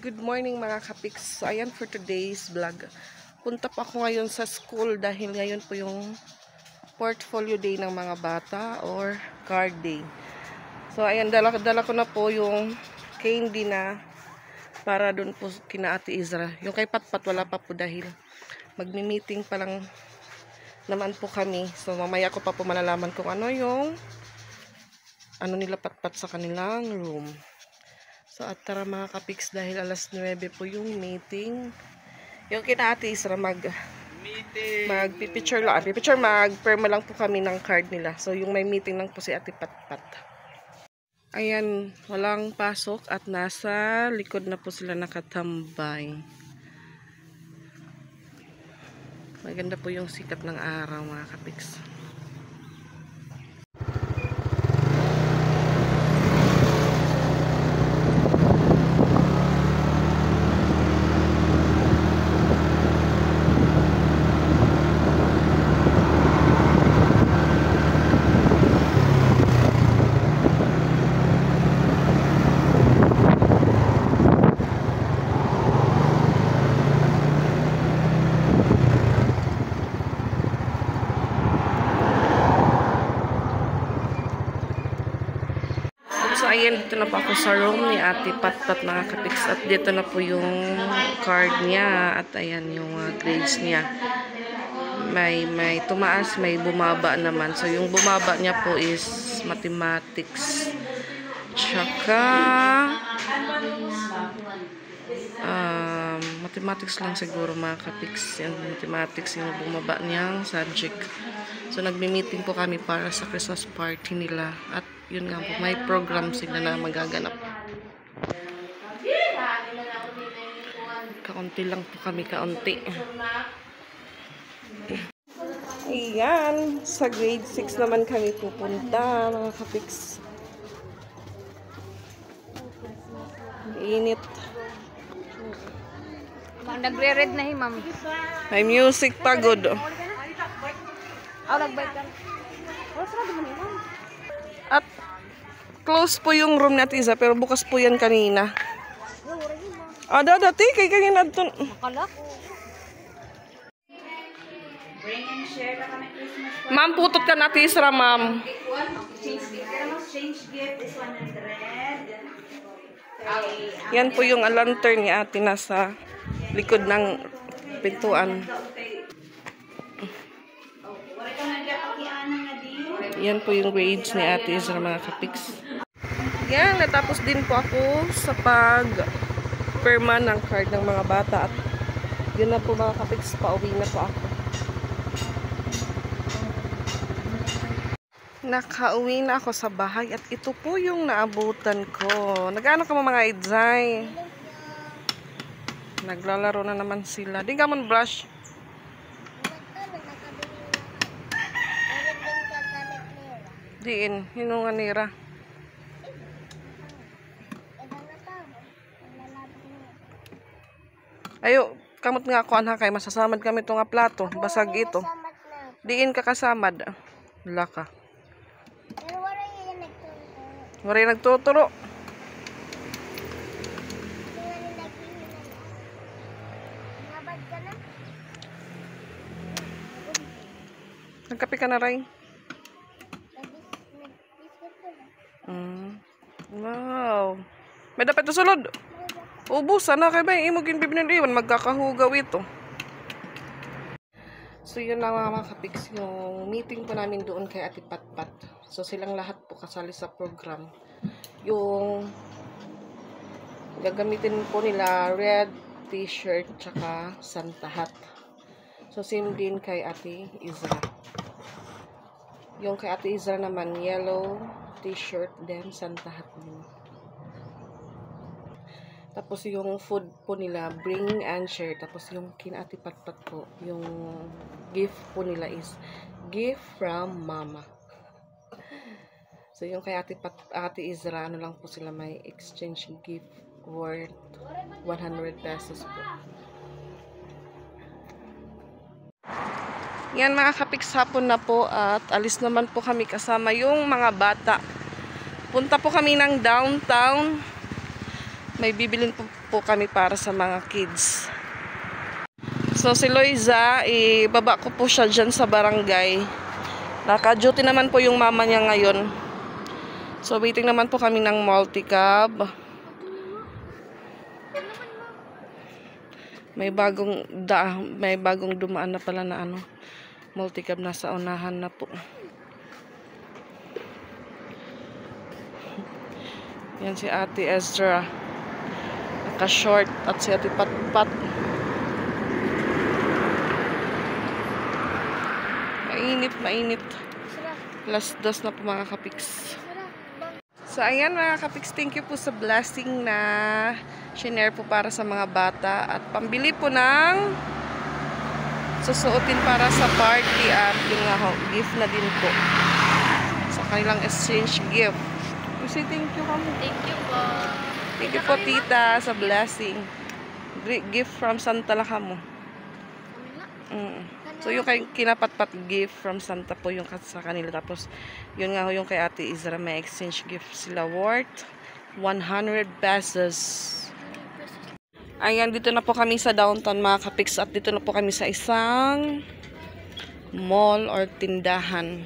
Good morning mga kapiks. So ayan for today's vlog. Punta pa ako ngayon sa school dahil ngayon po yung portfolio day ng mga bata or card day. So ayan, dala ko na po yung candy na para dun po kina Ate Izra. Yung kay Patpat wala pa po dahil magmi-meeting pa lang naman po kami. So mamaya ko pa po malalaman kung ano yung nila Patpat sa kanilang room. So at tara mga kapiks, dahil alas 9 po yung meeting. Yung kina Ate Isra magpipicture lang. Magperma lang po kami ng card nila. So yung may meeting lang po si Ate Patpat. Ayan, walang pasok at nasa likod na po sila nakatambay. Maganda po yung sikat ng araw mga kapiks. So ayan, dito na po ako sa room ni Ate Patpat mga kapiks. At dito na po yung card niya. At ayan yung grades niya. May tumaas, may bumaba naman. So yung bumaba niya po is mathematics. Tsaka mathematics lang siguro mga kapiks. Yung mathematics yung bumaba niyang subject. So nagmi-meeting po kami para sa Christmas party nila. At yun nga po, may program sila na magaganap. Kaunti lang po kami, kaunti. Ayan, sa grade 6 naman kami pupunta mga kapiks. Init. Nagre-read na ma'am. May music pa good. At close po yung room natin isa, pero bukas po yan kanina. Dati kay kanina doon. Ma'am, putot ka natin Isra, ma'am. Yan po yung lantern ni ate nasa likod ng pintuan. Yan po yung grades ni Ate Isra mga kapiks. Yan, natapos din po ako sa pag-perma ng card ng mga bata. At yun na po mga kapiks, pauwi na po ako. Nakauwi na ako sa bahay at ito po yung naabutan ko. Nag-ano ka mga idzay? Naglalaro na naman sila. Di ka man brush. Diin, hinungan nira. Ayo, kamot nga ako anha kay masasamad kami ito nga plato. Basag ito. Diin ka kasamad. Laka. Waray nagtuturo. Nagkape ka na, Ray? Wow. May dapat sulod. Ubusan na kay ba yung imugin bibiniliwan. Magkakahugaw ito. So yun lang mga kapiks, yung meeting po namin doon kay Ate Patpat. So silang lahat po kasali sa program. Yung gagamitin po nila red t-shirt tsaka Santa hat. So same din kay Ate Izra. Yung kay Ate Izra naman yellow t-shirt then Santa hat din. Tapos yung food po nila, bring and share. Tapos yung kina Ate Patpat po, yung gift po nila is gift from Mama. So yung kay Ate Izra, ano lang po sila, may exchange gift worth 100 pesos po. Yan mga kapiks, hapon na po at alis naman po kami kasama yung mga bata. Punta po kami ng downtown. may bibilin po kami para sa mga kids. So si Loiza, ibaba ko po siya dyan sa barangay. Naka-duty naman po yung mama niya ngayon. So waiting naman po kami ng multi-cab. May bagong dumaan na pala na multi-cab, nasa unahan na po. Yan si Ate Ezra. Naka-short at si Ate Patpat. Mainit. Plus 2 na po mga kapiks. So ayan mga kapiks, thank you po sa blessing na shinare po para sa mga bata at pambili po ng susuotin para sa party at yung gift na din po sa kanilang exchange gift. Say thank you kami. Thank you po. Thank you po tita sa blessing. Gift from Santa Lakamo. So yung kinapatpat gift from Santa po yung sa kanila. Tapos yun nga yung kay Ate Izra, may exchange gift sila worth 100 pesos. Ayan, dito na po kami sa downtown mga kapiks at dito na po kami sa isang mall or tindahan.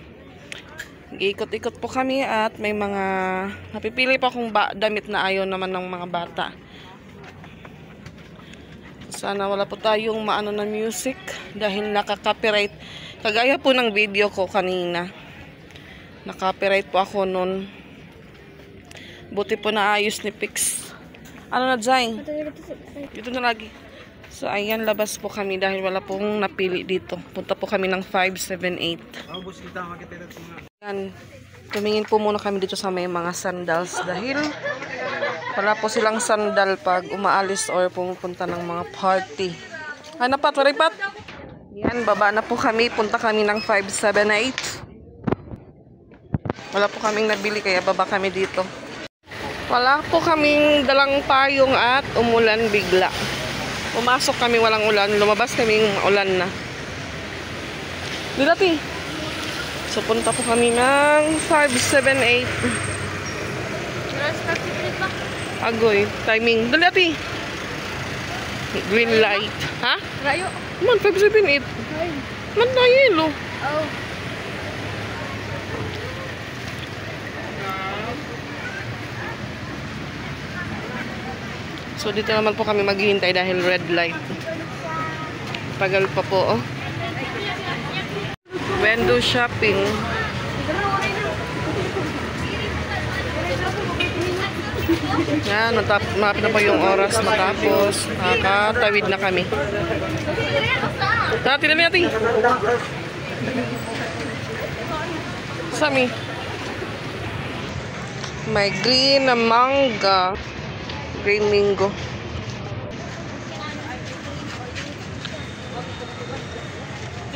Ikot-ikot po kami at may mga napipili pa akong damit na ayaw naman ng mga bata. Sana wala po tayong maano na music dahil nakaka-copyright. Kagaya po ng video ko kanina. Naka-copyright po ako nun. Buti po na ayos ni Pix. Ano na Zay? Dito na lagi. So ayan, labas po kami dahil wala pong napili dito. Punta po kami ng 578. Ayan, tumingin po muna kami dito sa may mga sandals dahil wala po silang sandal pag umaalis or pumupunta ng mga party. Ay, napat, waripat. Yan, baba na po kami. Punta kami ng 578. Wala po kaming nabili kaya baba kami dito. Wala po kaming dalang payong at umulan bigla. Pumasok kami walang ulan. Lumabas kaming ulan na. Dito, so punta po kami ng 578. Agoy, timing. Dali ati. Green light. Ha? Rayo. Man, 578. Man na yelo. Oh. So dito naman po kami maghihintay dahil red light. Tagal pa po, oh. Window shopping. Yan, malapit na po yung oras matapos. Nakatawid na kami. Tingnan natin. Sami. May green na manga. Green mango.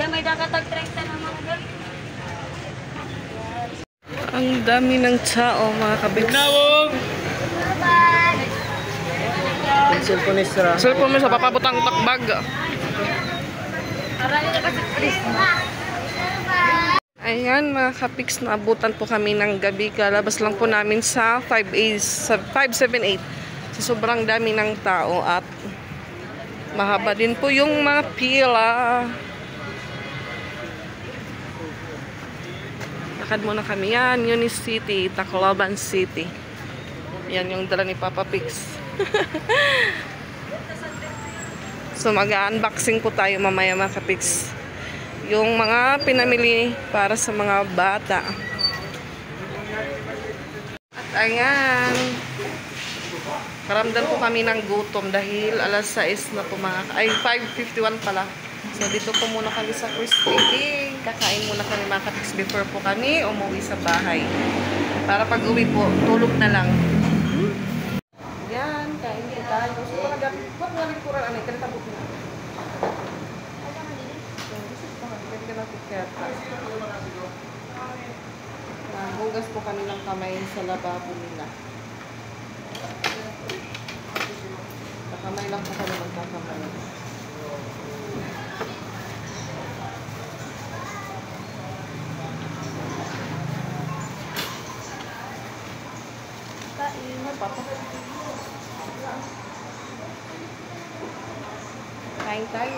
Yan, may dakatag 30 na mga girl. Ang dami ng tao, mga kabiks. Cellphone mo sa papabutang takbag. Ayan mga kapiks, naabutan po kami ng gabi. Kalabas lang po namin sa 578. So, sobrang dami ng tao at mahaba din po yung mga pila. Lakad muna kami. Yan, Eunice City, Tacloban City. Yan yung dala ni Papa Pix. So mag-unboxing po tayo mamaya mga kapiks. Yung mga pinamili para sa mga bata. At ayan, karamdam po kami ng gutom dahil alas 6 na po ay 5:51 pala. So dito po muna kami sa Crispy King. Kakain muna kami mga kapiks before po kami umuwi sa bahay. Para pag uwi po, tulog na lang. Yan, kain po tayo. So talaga, huwag nga rin kurang anay, kalitabot na. Hugas po kami ng kamay sa lababo nila. Sa kamay lang po kami magkakamay. Kain na, papa. Kain tayo.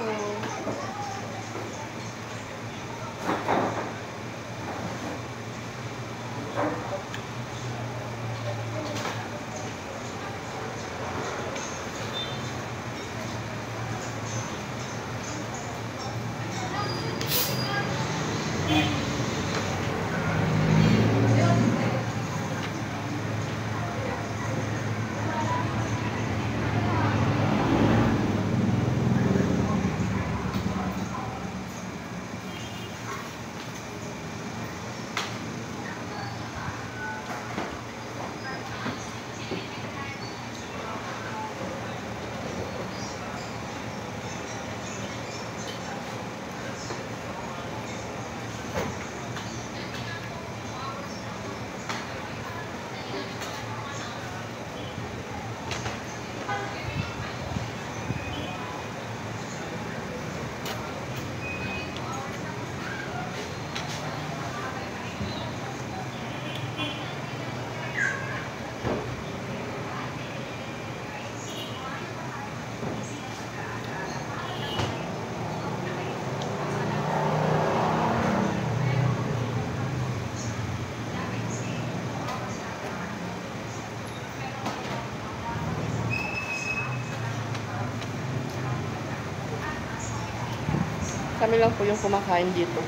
Kami lang po yung kumakain dito.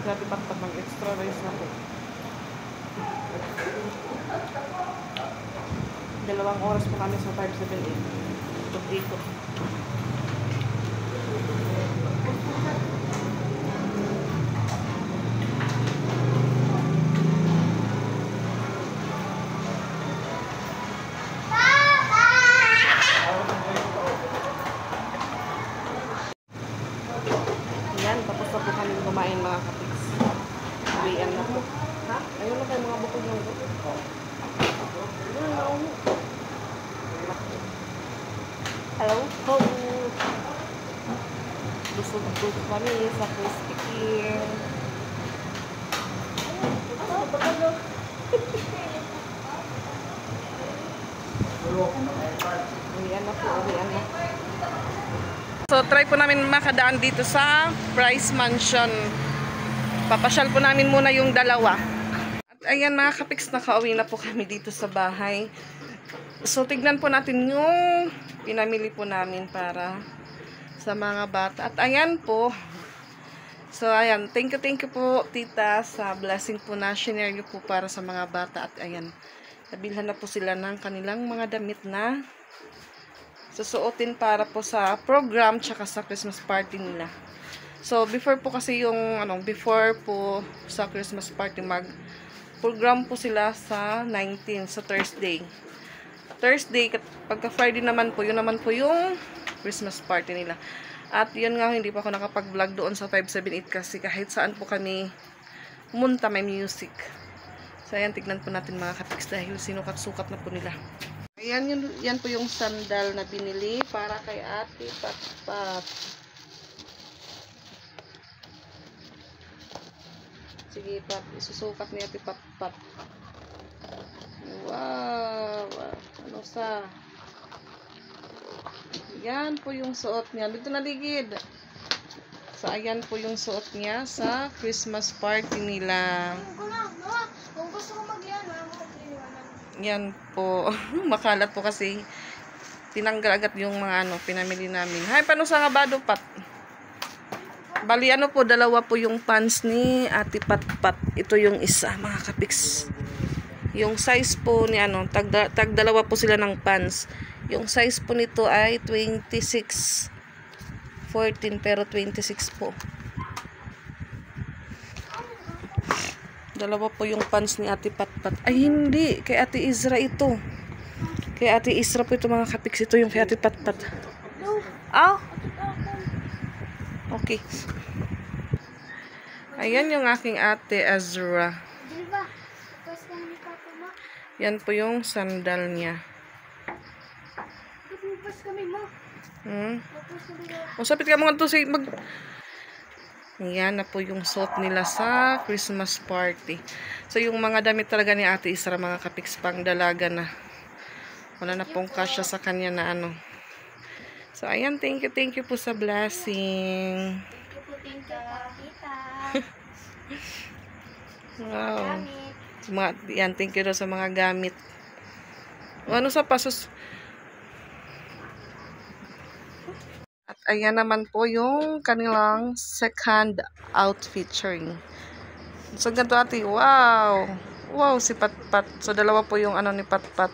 Grabe pakpak ng extra rice na po. 2 oras po kami sa 578. Ikot-ikot. Yan, tapos na po kami kumain mga kapiks. Uwian na po. Ha? Ayun na kayo mga bukod ng bukod. Hello po. Busog-busog kami sa Krispy Kreme. Uwian na po, uwian na. So, try po namin makadaan dito sa Price Mansion. Papasyal po namin muna yung dalawa. At ayan mga kapiks, nakauwi na po kami dito sa bahay. So, tignan po natin yung pinamili po namin para sa mga bata. At ayan po. So, ayan. Thank you po, tita, sa blessing po na shinare nyo po para sa mga bata. At ayan, nabilhan na po sila ng kanilang mga damit na susuotin para po sa program tsaka sa Christmas party nila. So, before po kasi yung, before po sa Christmas party, mag-program po sila sa 19, sa Thursday. Pagka Friday naman po, yun naman po yung Christmas party nila. At yun nga, hindi pa ako nakapag-vlog doon sa 578 kasi kahit saan po kami pumunta, may music. So, ayan, tignan po natin mga kapiks dahil sinukat-sukat na po nila. Ayan, yan po yung sandal na binili para kay Ate Patpat. Sige, Pat, isusukat ni Ate Patpat. Wow! Ano sa? Yan po yung suot niya. Dito na ligid. So, ayan po yung suot niya sa Christmas party nila. Kung gusto ko mag-yan, Yan po. Makalat po kasi. tinanggal agad yung mga pinamili namin. Hay, paano sa ngabado pat? Bali, po, dalawa po yung pants ni Ate Patpat. Ito yung isa, mga kapiks. Yung size po ni tag dalawa po sila ng pants. Yung size po nito ay 26, 14, pero 26 po. Dalawa po yung pants ni Ate Patpat. Ay, hindi. Kay Ate Isra ito. Kay Ate Isra po ito, mga kapiks. Ito yung kay Ate Patpat. Oh? Okay. Ayan yung aking Ate Azra. Yan po yung sandal niya. Usapit ka mga to Ayan na po yung suot nila sa Christmas party. So, yung mga damit talaga ni Ate Isra, mga kapiks, pang dalaga na. Wala na pong kasya sa kanya na So, ayan, thank you po sa blessing. Wow. Yan, thank you daw sa mga gamit. Ano sa pasos? At ayan naman po yung kanilang second outfit featuring. So, ganito ate. Wow! Wow, si Patpat. So, dalawa po yung ni Patpat.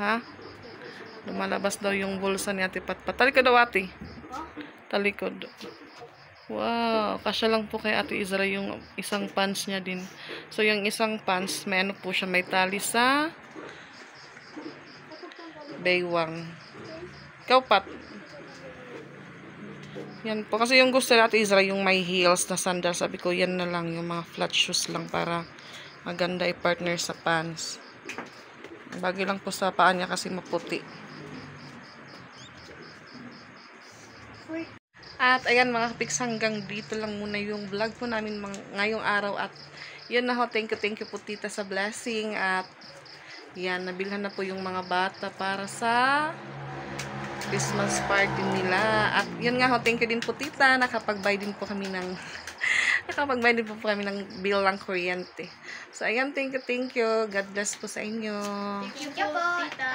Ha? Lumalabas daw yung bulsa ni Ate Patpat. Talikod daw ate. Talikod. Wow, kasya lang po kay Ate Isra yung isang pants niya din. So, yung isang pants, may po siya, may tali sa baywang. Ikaw, Pat. Yan po. Kasi yung gusto ni Ate Isra, yung may heels na sandal. Sabi ko, yan na lang. Yung mga flat shoes lang para maganda i-partner sa pants. Bagay lang po sa paa niya kasi maputi. At ayan mga kapiks, hanggang dito lang muna yung vlog po namin ngayong araw. At yun na ho, thank you po tita sa blessing. At yan, nabilhan na po yung mga bata para sa Christmas party nila. At yun nga ho, thank you din po tita. Nakapag-buy din po kami ng bill ng kuryente. So ayan, thank you. God bless po sa inyo. Thank you po, tita.